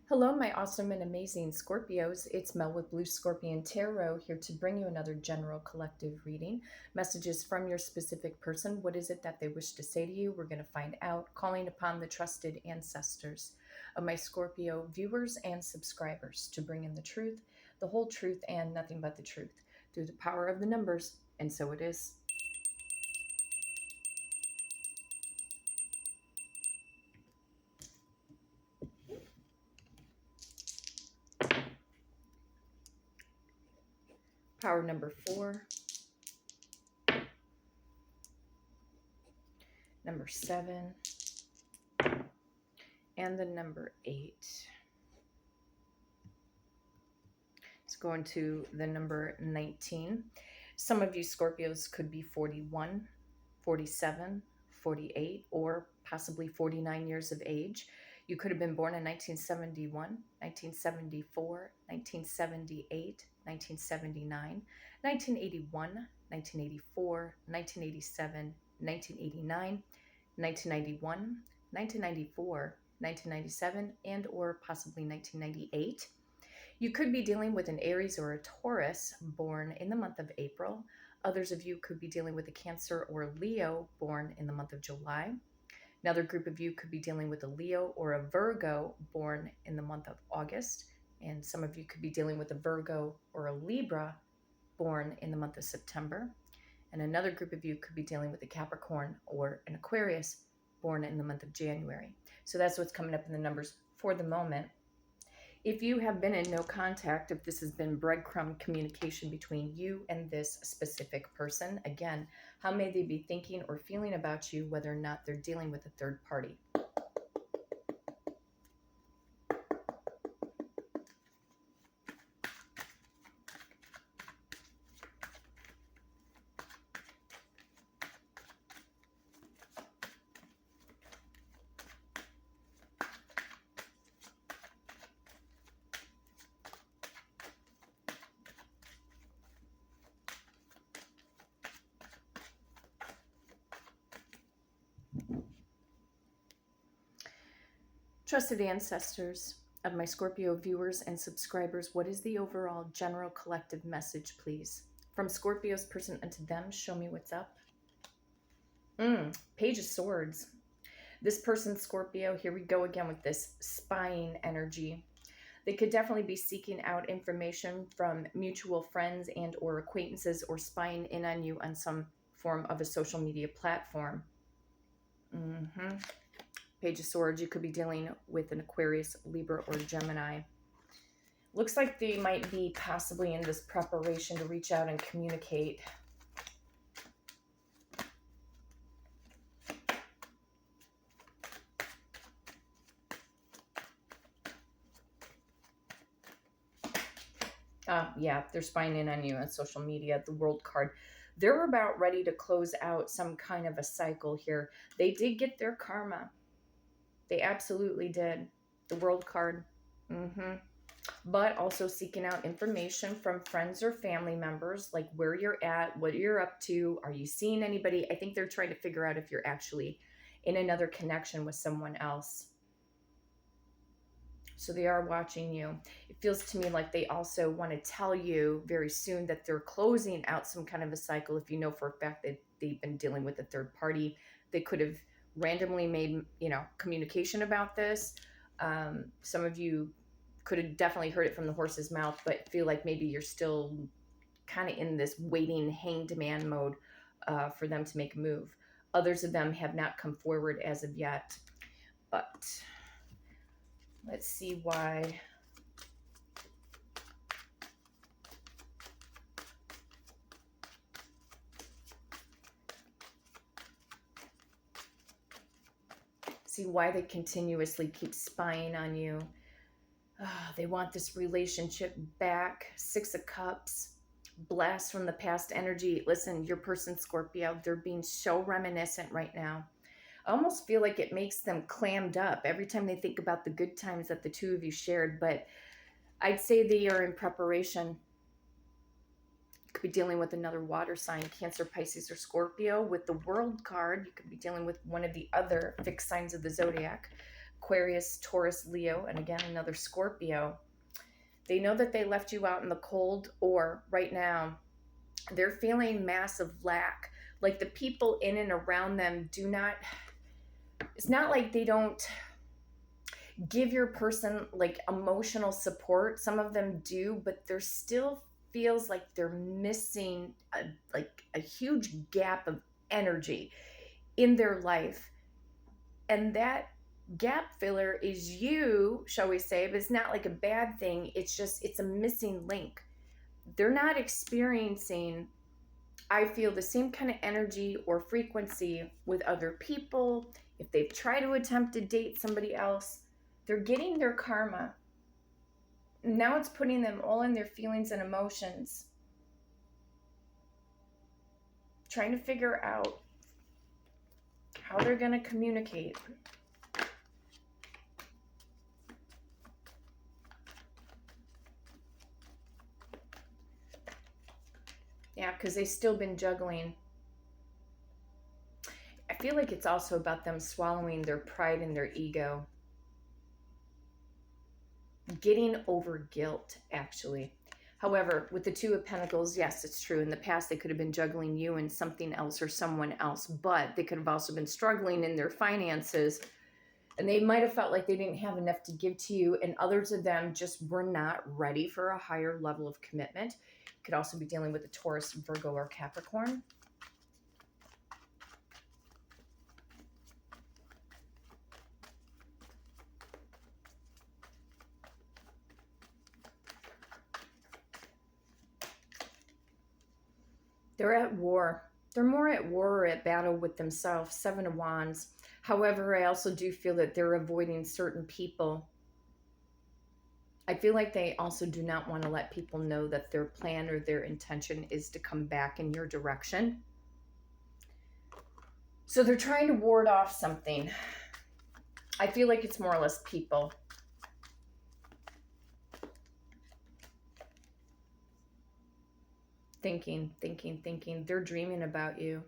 Hello, my awesome and amazing Scorpios. It's Mel with Blue Scorpion Tarot here to bring you another general collective reading. Messages from your specific person. What is it that they wish to say to you? We're going to find out. Calling upon the trusted ancestors of my Scorpio viewers and subscribers to bring in the truth, the whole truth, and nothing but the truth through the power of the numbers. And so it is. Power number 4, number 7, and the number 8. Let's go into the number 19. Some of you Scorpios could be 41, 47, 48, or possibly 49 years of age. You could have been born in 1971, 1974, 1978, 1979, 1981, 1984, 1987, 1989, 1991, 1994, 1997, and or possibly 1998. You could be dealing with an Aries or a Taurus born in the month of April. Others of you could be dealing with a Cancer or a Leo born in the month of July. Another group of you could be dealing with a Leo or a Virgo born in the month of August. And some of you could be dealing with a Virgo or a Libra born in the month of September. And another group of you could be dealing with a Capricorn or an Aquarius born in the month of January. So that's what's coming up in the numbers for the moment. If you have been in no contact, if this has been breadcrumb communication between you and this specific person, again, how may they be thinking or feeling about you, whether or not they're dealing with a third party? Trusted ancestors of my Scorpio viewers and subscribers, what is the overall general collective message, please? From Scorpio's person unto them, show me what's up. Page of Swords. This person, Scorpio, here we go again with this spying energy. They could definitely be seeking out information from mutual friends and or acquaintances, or spying in on you on some form of a social media platform. Page of Swords, you could be dealing with an Aquarius, Libra, or Gemini. Looks like they might be possibly in this preparation to reach out and communicate. Yeah, they're spying in on you on social media. The World card. They're about ready to close out some kind of a cycle here. They did get their karma. They absolutely did. The World card. But also seeking out information from friends or family members, like where you're at, what you're up to. Are you seeing anybody? I think they're trying to figure out if you're actually in another connection with someone else. So they are watching you. It feels to me like they also want to tell you very soon that they're closing out some kind of a cycle. If you know for a fact that they've been dealing with a third party, they could have randomly made, communication about this. Some of you could have definitely heard it from the horse's mouth, but feel like maybe you're still kind of in this waiting, hanged man mode for them to make a move. Others of them have not come forward as of yet, but let's see why. See why they continuously keep spying on you. They want this relationship back. 6 of Cups. Blast from the past energy. Listen, your person, Scorpio, they're being so reminiscent right now. I almost feel like it makes them clammed up every time they think about the good times that the two of you shared. But I'd say they are in preparation. You could be dealing with another water sign, Cancer, Pisces, or Scorpio. With the World card, you could be dealing with one of the other fixed signs of the zodiac. Aquarius, Taurus, Leo, and again, another Scorpio. They know that they left you out in the cold, or right now, they're feeling massive lack. Like the people in and around them do not, it's not like they don't give your person like emotional support. Some of them do, but there still feels like they're missing a huge gap of energy in their life. And that gap filler is you, shall we say, but it's not like a bad thing. It's just, it's a missing link. They're not experiencing, I feel, the same kind of energy or frequency with other people. If they try to attempt to date somebody else, they're getting their karma. Now it's putting them all in their feelings and emotions, trying to figure out how they're going to communicate. Yeah, because they've still been juggling. I feel like it's also about them swallowing their pride and their ego. Getting over guilt, actually. However, with the Two of Pentacles, yes, it's true. In the past, they could have been juggling you and something else or someone else, but they could have also been struggling in their finances, and they might have felt like they didn't have enough to give to you, and others of them just were not ready for a higher level of commitment. Could also be dealing with a Taurus, Virgo, or Capricorn. They're at war. They're more at war or at battle with themselves. Seven of Wands. However, I also do feel that they're avoiding certain people. I feel like they also do not want to let people know that their plan or their intention is to come back in your direction. So they're trying to ward off something. I feel like it's more or less people. Thinking. They're dreaming about you.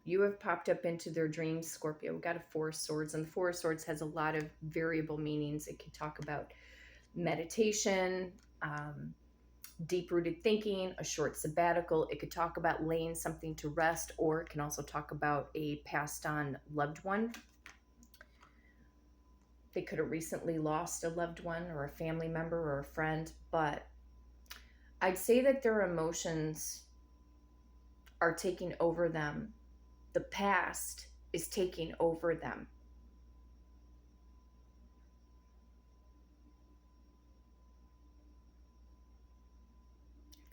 You have popped up into their dreams, Scorpio. We've got a Four of Swords, and the Four of Swords has a lot of variable meanings. It can talk about meditation, deep-rooted thinking, a short sabbatical. It could talk about laying something to rest, or it can also talk about a passed-on loved one. They could have recently lost a loved one or a family member or a friend, but I'd say that their emotions are taking over them. The past is taking over them.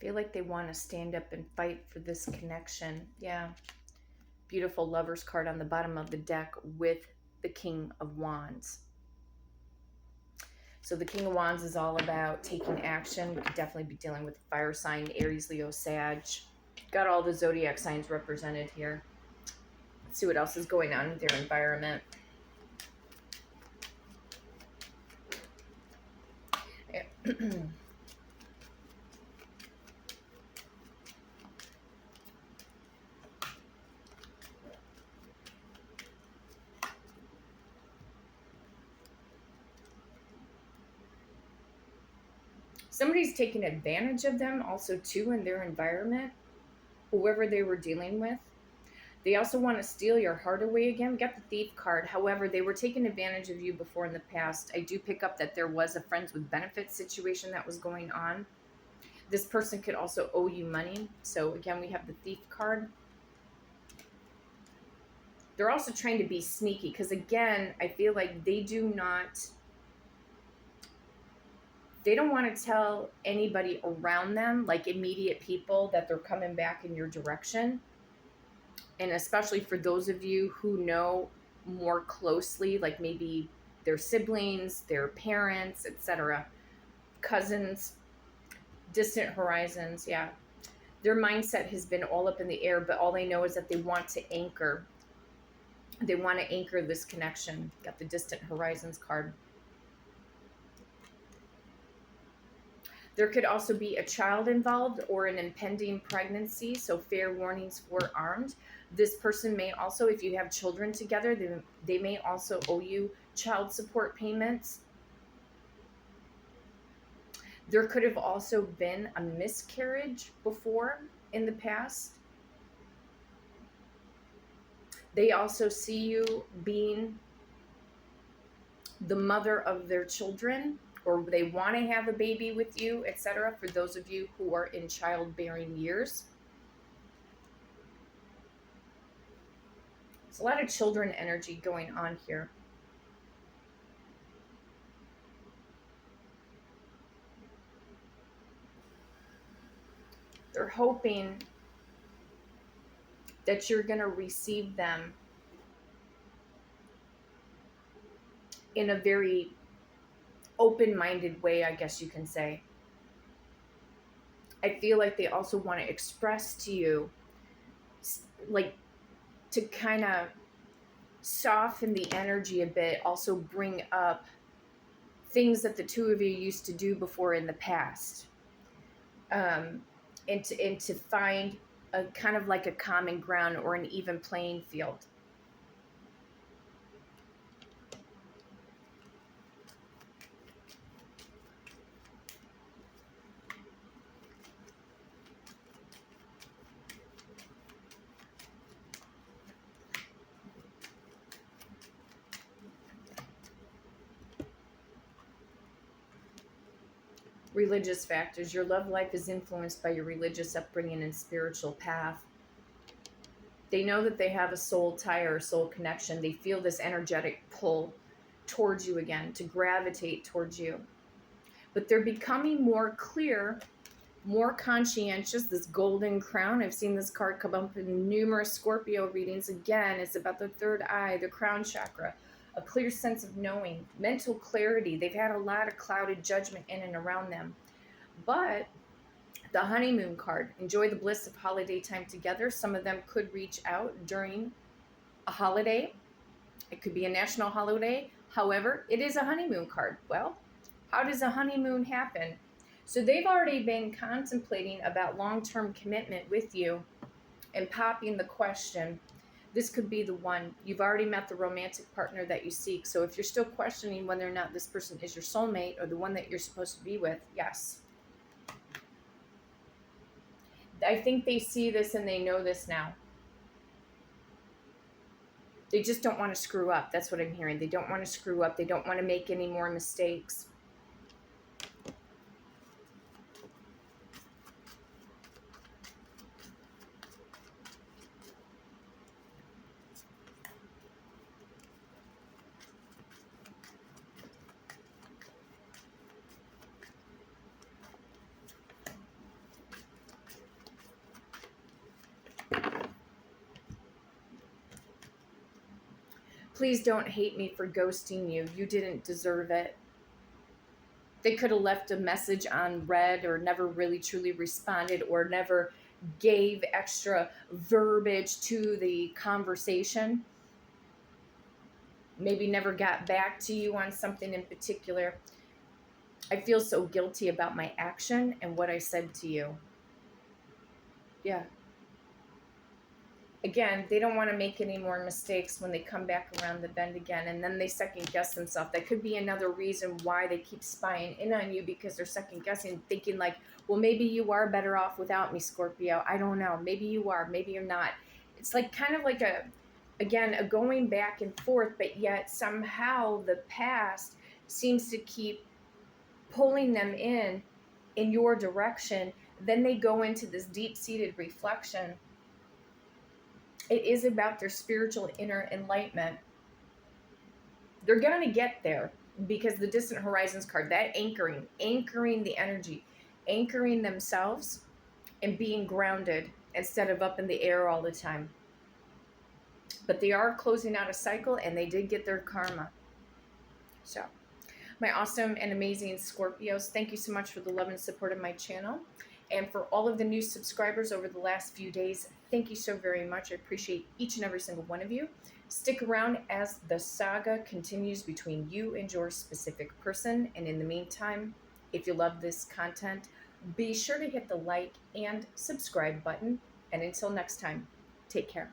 I feel like they want to stand up and fight for this connection. Yeah. Beautiful Lover's card on the bottom of the deck with the King of Wands. So the King of Wands is all about taking action. We could definitely be dealing with fire sign, Aries, Leo, Sag. Got all the zodiac signs represented here. Let's see what else is going on in their environment. Somebody's taking advantage of them also too in their environment, whoever they were dealing with. They also want to steal your heart away again. We got the Thief card. However, they were taking advantage of you before in the past. I do pick up that there was a friends with benefits situation that was going on. This person could also owe you money. So again, we have the Thief card. They're also trying to be sneaky because again, I feel like they don't want to tell anybody around them, like immediate people, that they're coming back in your direction. And especially for those of you who know more closely, like maybe their siblings, their parents, etc., cousins, distant horizons. Yeah. Their mindset has been all up in the air, but all they know is that they want to anchor. They want to anchor this connection. Got the distant horizons card. There could also be a child involved or an impending pregnancy, so fair warnings forearmed. This person may also, if you have children together, they may also owe you child support payments. There could have also been a miscarriage before in the past. They also see you being the mother of their children, or they want to have a baby with you, etc. For those of you who are in childbearing years. There's a lot of children energy going on here. They're hoping that you're going to receive them in a very open-minded way, I guess you can say. I feel like they also want to express to you, like, to kind of soften the energy a bit, also bring up things that the two of you used to do before in the past, and to find a kind of like a common ground or an even playing field. Religious factors. Your love life is influenced by your religious upbringing and spiritual path. They know that they have a soul tie or a soul connection. They feel this energetic pull towards you again, to gravitate towards you. But they're becoming more clear, more conscientious. This golden crown, I've seen this card come up in numerous Scorpio readings. Again, it's about the third eye, the crown chakra, a clear sense of knowing, mental clarity. They've had a lot of clouded judgment in and around them. But the honeymoon card, enjoy the bliss of holiday time together. Some of them could reach out during a holiday. It could be a national holiday. However, it is a honeymoon card. Well, how does a honeymoon happen? So they've already been contemplating about long-term commitment with you and popping the question. This could be the one. You've already met the romantic partner that you seek. So if you're still questioning whether or not this person is your soulmate or the one that you're supposed to be with, yes. I think they see this and they know this now. They just don't want to screw up. That's what I'm hearing. They don't want to screw up. They don't want to make any more mistakes. Please don't hate me for ghosting you. You didn't deserve it. They could have left a message on read or never really truly responded or never gave extra verbiage to the conversation. Maybe never got back to you on something in particular. I feel so guilty about my action and what I said to you. Yeah. Again, they don't want to make any more mistakes when they come back around the bend again, and then they second guess themselves. That could be another reason why they keep spying in on you, because they're second guessing, thinking like, well, maybe you are better off without me, Scorpio. I don't know. Maybe you are. Maybe you're not. It's like kind of like a going back and forth, but yet somehow the past seems to keep pulling them in your direction. Then they go into this deep-seated reflection. It is about their spiritual inner enlightenment. They're going to get there because the distant horizons card, that anchoring the energy, anchoring themselves and being grounded instead of up in the air all the time. But they are closing out a cycle and they did get their karma. So, my awesome and amazing Scorpios, thank you so much for the love and support of my channel. And for all of the new subscribers over the last few days, thank you so very much. I appreciate each and every single one of you. Stick around as the saga continues between you and your specific person. And in the meantime, if you love this content, be sure to hit the like and subscribe button. And until next time, take care.